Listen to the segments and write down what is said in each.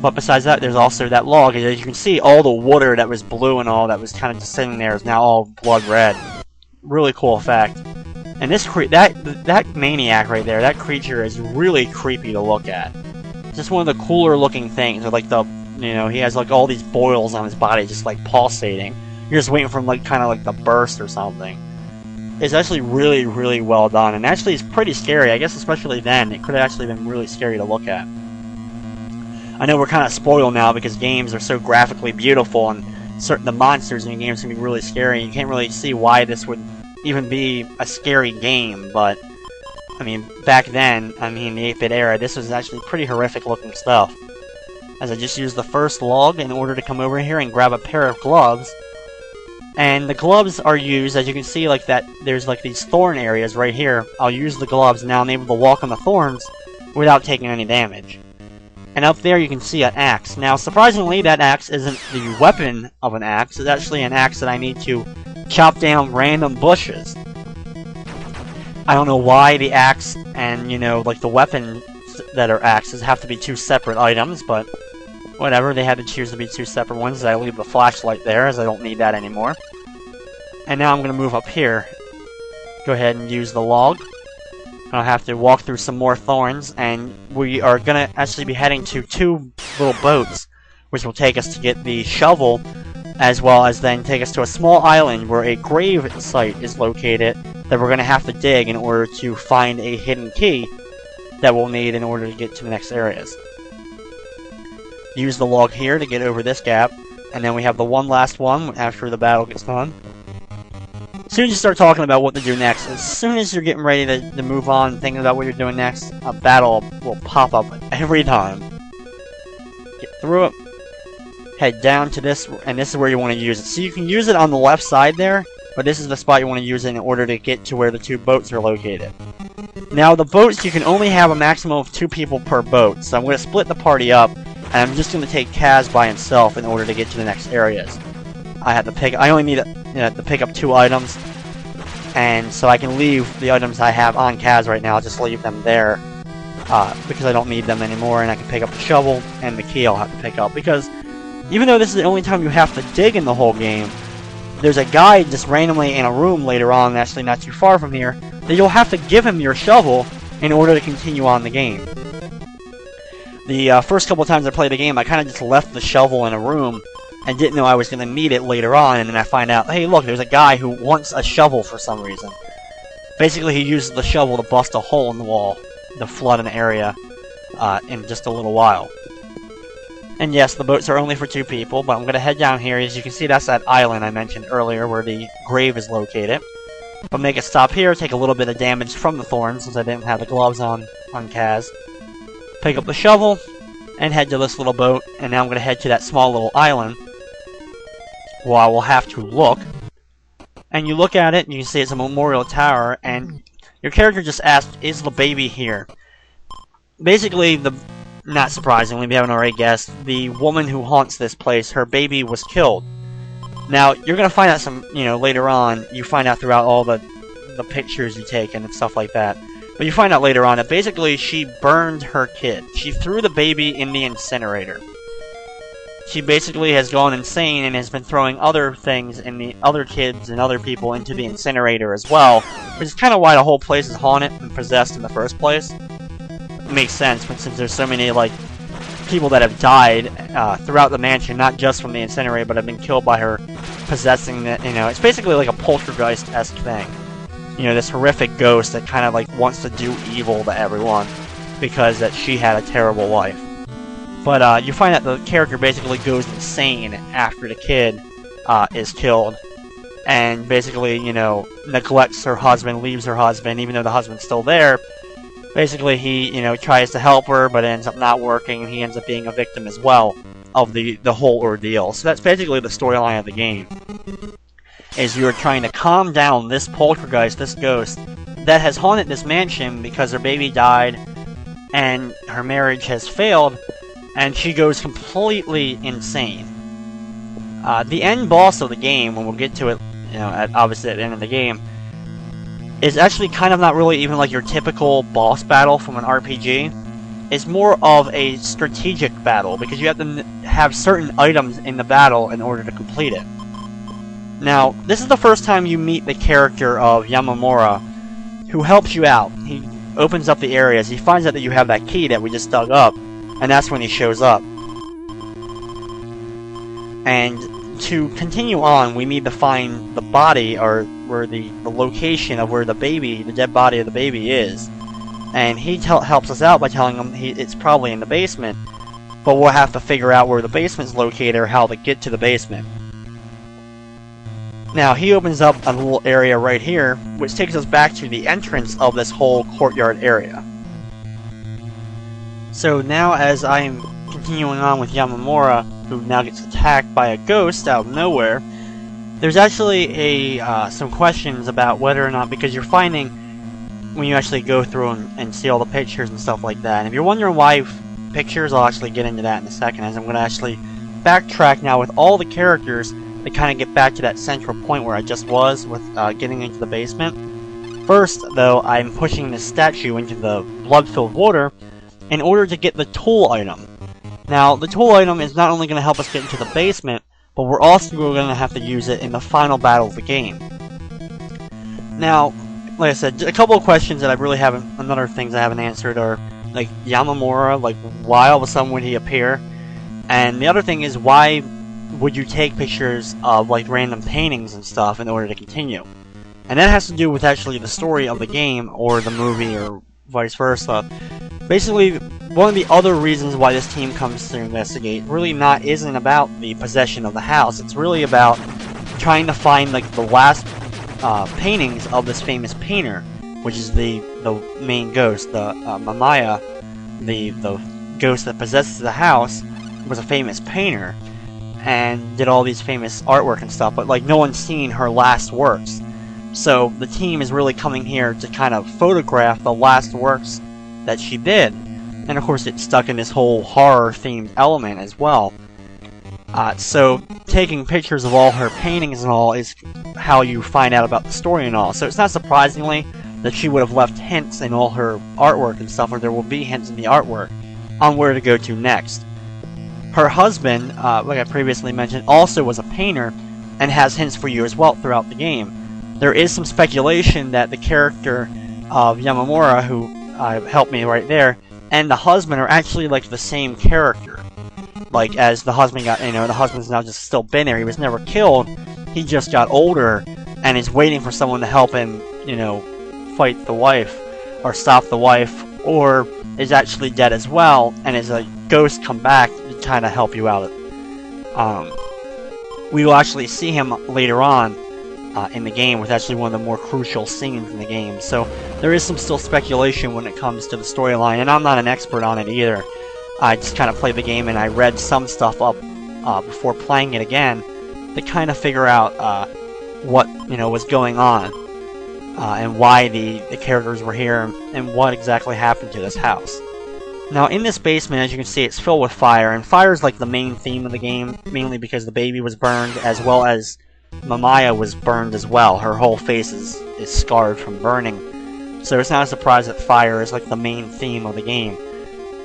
But besides that, there's also that log, and as you can see, all the water that was blue and all that was kind of just sitting there is now all blood red. Really cool effect. And this that maniac right there, that creature is really creepy to look at. Just one of the cooler looking things, or like the, you know, he has like all these boils on his body, just like pulsating. You're just waiting for him, like kind of like the burst or something. It's actually really, really well done, and actually it's pretty scary. I guess especially then, it could have actually been really scary to look at. I know we're kind of spoiled now because games are so graphically beautiful, and the monsters in games can be really scary. You can't really see why this would even be a scary game, but I mean, back then, I mean, the 8-bit era, this was actually pretty horrific looking stuff. As I just used the first log in order to come over here and grab a pair of gloves. And the gloves are used, as you can see, like that, there's like these thorn areas right here. I'll use the gloves, and now I'm able to walk on the thorns without taking any damage. And up there you can see an axe. Now, surprisingly, that axe isn't the weapon of an axe. It's actually an axe that I need to chop down random bushes. I don't know why the axe and, you know, like the weapons that are axes have to be two separate items, but whatever, they had to choose to be two separate ones. I leave the flashlight there, as I don't need that anymore. And now I'm going to move up here. Go ahead and use the log. I'll have to walk through some more thorns, and we are going to actually be heading to two little boats, which will take us to get the shovel, as well as then take us to a small island where a grave site is located that we're going to have to dig in order to find a hidden key that we'll need in order to get to the next areas. Use the log here to get over this gap, and then we have the one last one after the battle gets done. As soon as you start talking about what to do next, as soon as you're getting ready to move on, thinking about what you're doing next, a battle will pop up every time. Get through it, head down to this, and this is where you want to use it. So you can use it on the left side there, but this is the spot you want to use it in order to get to where the two boats are located. Now, the boats, you can only have a maximum of 2 people per boat, so I'm going to split the party up, and I'm just going to take Kaz by himself in order to get to the next areas. I only need to pick up 2 items, and so I can leave the items I have on Kaz right now. I'll just leave them there, because I don't need them anymore, and I can pick up the shovel and the key I'll have to pick up, because even though this is the only time you have to dig in the whole game, there's a guy just randomly in a room later on, actually not too far from here, that you'll have to give him your shovel in order to continue on the game. The first couple of times I played the game, I kind of just left the shovel in a room and didn't know I was going to need it later on, and then I find out, hey look, there's a guy who wants a shovel for some reason. Basically, he uses the shovel to bust a hole in the wall to flood an area in just a little while. And yes, the boats are only for 2 people, but I'm going to head down here. As you can see, that's that island I mentioned earlier where the grave is located. But make a stop here, take a little bit of damage from the thorns since I didn't have the gloves on Kaz. Pick up the shovel, and head to this little boat, and now I'm going to head to that small little island where I will have to look. And you look at it, and you can see it's a memorial tower, and your character just asked, is the baby here? Basically, not surprisingly, if you haven't already guessed, the woman who haunts this place, her baby was killed. Now, you're going to find out later on, you find out throughout all the pictures you take and stuff like that. But you find out later on that basically she burned her kid. She threw the baby in the incinerator. She basically has gone insane and has been throwing other things and the other kids and other people into the incinerator as well, which is kind of why the whole place is haunted and possessed in the first place. It makes sense, but since there's so many people that have died throughout the mansion, not just from the incinerator, but have been killed by her possessing the, it's basically like a poltergeist-esque thing. This horrific ghost that kind of wants to do evil to everyone because that she had a terrible life. But you find that the character basically goes insane after the kid is killed, and basically, neglects her husband, leaves her husband, even though the husband's still there. Basically, he, tries to help her, but it ends up not working, and he ends up being a victim as well of the whole ordeal. So that's basically the storyline of the game. Is you're trying to calm down this poltergeist, this ghost, that has haunted this mansion because her baby died, and her marriage has failed, and she goes completely insane. The end boss of the game, when we'll get to it, obviously at the end of the game, is actually kind of not really even like your typical boss battle from an RPG. is more of a strategic battle, because you have to have certain items in the battle in order to complete it. Now, this is the first time you meet the character of Yamamura, who helps you out. He opens up the areas, he finds out that you have that key that we just dug up, and that's when he shows up. And to continue on, we need to find the body, or where the location of where the dead body of the baby is. And he helps us out by telling him it's probably in the basement, but we'll have to figure out where the basement's located or how to get to the basement. Now, he opens up a little area right here, which takes us back to the entrance of this whole courtyard area. So now, as I'm continuing on with Yamamura, who now gets attacked by a ghost out of nowhere, there's actually some questions about whether or not, because you're finding, when you actually go through and see all the pictures and stuff like that, and if you're wondering why pictures, I'll actually get into that in a second, as I'm going to actually backtrack now with all the characters to kind of get back to that central point where I just was with getting into the basement. First, though, I'm pushing this statue into the blood-filled water in order to get the tool item. Now, the tool item is not only going to help us get into the basement, but we're also going to have to use it in the final battle of the game. Now, like I said, a couple of questions that I really haven't, another things I haven't answered are, like, Yamamura, like, why all of a sudden would he appear? And the other thing is, why would you take pictures of, like, random paintings and stuff in order to continue? And that has to do with actually the story of the game, or the movie, or vice versa. Basically, one of the other reasons why this team comes to investigate really isn't about the possession of the house. It's really about trying to find, like, the last paintings of this famous painter, which is the main ghost, the Mamaya, the ghost that possesses the house, was a famous painter and did all these famous artwork and stuff, but like no one's seen her last works. So the team is really coming here to kind of photograph the last works that she did, and of course it's stuck in this whole horror themed element as well. So taking pictures of all her paintings and all is how you find out about the story and all. So it's not surprisingly that she would have left hints in all her artwork and stuff, or there will be hints in the artwork on where to go to next. Her husband, like I previously mentioned, also was a painter and has hints for you as well throughout the game. There is some speculation that the character of Yamamura, who helped me right there, and the husband are actually like the same character. Like, as the husband got, the husband's now just still been there. He was never killed. He just got older and is waiting for someone to help him, fight the wife or stop the wife, or is actually dead as well and is a ghost come back to try to help you out. We will actually see him later on in the game, with actually one of the more crucial scenes in the game. So there is some still speculation when it comes to the storyline, and I'm not an expert on it either. I just kind of played the game and I read some stuff up before playing it again to kind of figure out what was going on and why the characters were here and what exactly happened to this house. Now, in this basement, as you can see, it's filled with fire, and fire is like the main theme of the game, mainly because the baby was burned, as well as Mamaya was burned as well. Her whole face is scarred from burning, so it's not a surprise that fire is like the main theme of the game.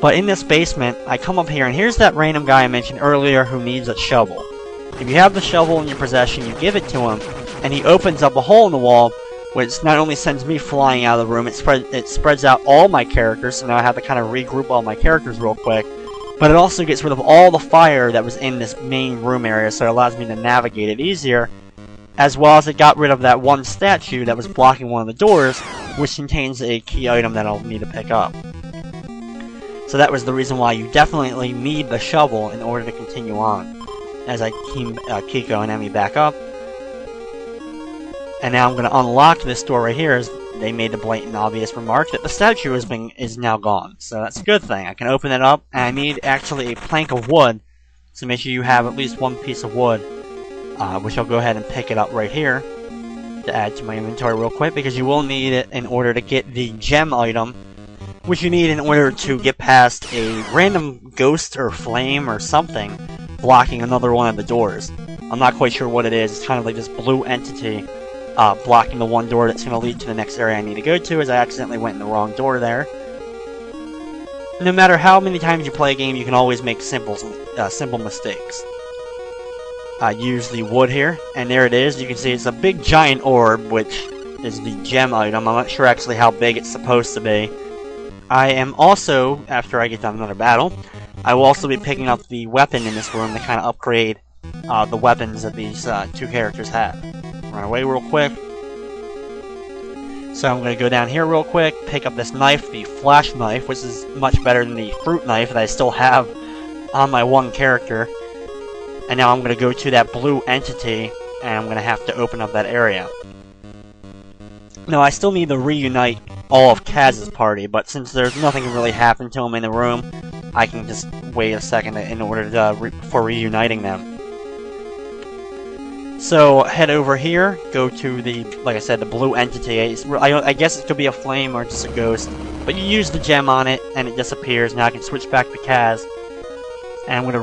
But in this basement, I come up here, and here's that random guy I mentioned earlier who needs a shovel. If you have the shovel in your possession, you give it to him, and he opens up a hole in the wall, which not only sends me flying out of the room, it spreads out all my characters, so now I have to kind of regroup all my characters real quick, but it also gets rid of all the fire that was in this main room area, so it allows me to navigate it easier, as well as it got rid of that one statue that was blocking one of the doors, which contains a key item that I'll need to pick up. So that was the reason why you definitely need the shovel in order to continue on. As I team Kiko and Emmy back up. And now I'm going to unlock this door right here, as they made the blatant obvious remark that the statue is now gone. So that's a good thing. I can open it up, and I need actually a plank of wood, so make sure you have at least one piece of wood, which I'll go ahead and pick it up right here to add to my inventory real quick, because you will need it in order to get the gem item, which you need in order to get past a random ghost or flame or something blocking another one of the doors. I'm not quite sure what it is. It's kind of like this blue entity blocking the one door that's going to lead to the next area I need to go to, as I accidentally went in the wrong door there. no matter how many times you play a game, you can always make simple mistakes. Use the wood here, and there it is. You can see it's a big giant orb, which is the gem item. I'm not sure actually how big it's supposed to be. I am also, after I get done another battle, I will also be picking up the weapon in this room to kind of upgrade the weapons that these two characters have. Run away real quick. So I'm going to go down here real quick, pick up this knife, the flash knife, which is much better than the fruit knife that I still have on my one character. And now I'm going to go to that blue entity, and I'm going to have to open up that area. Now I still need to reunite all of Kaz's party, but since there's nothing can really happen to him in the room, I can just wait a second in order to for reuniting them. So head over here, go to the, like I said, the blue entity. I guess it could be a flame or just a ghost, but you use the gem on it and it disappears. Now I can switch back to Kaz, and I'm going to